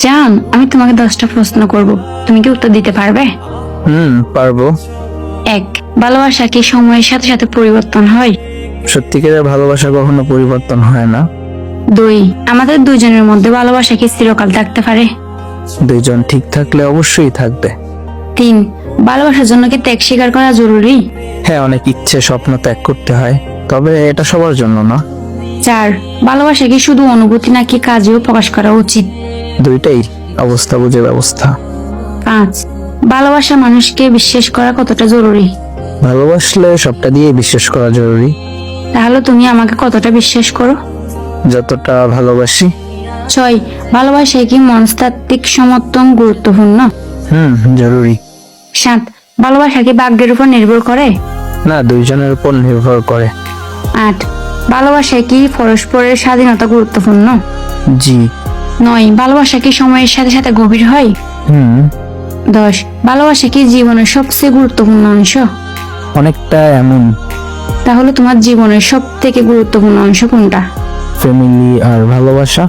জান, আমি তোমাকে 10টা প্রশ্ন করব, তুমি কি উত্তর দিতে পারবে? পারবো। 1, ভালোবাসা কি সময়ের সাথে সাথে পরিবর্তন হয়? সত্যিকারের ভালোবাসা কখনো পরিবর্তন হয় না। 2, আমাদের দুজনের মধ্যে ভালোবাসা কি চিরকাল থাকতে পারে? দুইজন ঠিক থাকলে অবশ্যই থাকবে। 3, ভালোবাসার জন্য কি ত্যাগ স্বীকার করা জরুরি? হ্যাঁ, অনেক ইচ্ছে স্বপ্ন ত্যাগ করতে হয়, তবে এটা সবার জন্য না। 4, ভালোবাসা কি শুধু অনুভূতি নাকি কাজেও প্রকাশ করা উচিত? দুইটাই, অবস্থা বুঝে ব্যবস্থা। 5, ভালোবাসা মানুষকে বিশ্বাস করা কতটা জরুরি? ভালোবাসলে সবটা দিয়ে বিশ্বাস করা জরুরি। তাহলে তুমি আমাকে কতটা বিশ্বাস করো? যতটা ভালোবাসি। 6, ভালোবাসায় কি মনস্তাত্ত্বিক সমর্থন গুরুত্বপূর্ণ? জরুরি। 7, ভালোবাসা কি ভাগ্যের উপর নির্ভর করে? না, দুইজনের উপর নির্ভর করে। 8, ভালোবাসায় কি পরস্পরের স্বাধীনতা গুরুত্বপূর্ণ? জি। 9, ভালোবাসা কি সময়ের সাথে সাথে গভীর হয়? 10, ভালোবাসা কি জীবনের সবচেয়ে গুরুত্বপূর্ণ অংশ? অনেকটা এমন। তাহলে তোমার জীবনের সব থেকে গুরুত্বপূর্ণ অংশ কোনটা? ফ্যামিলি আর ভালোবাসা।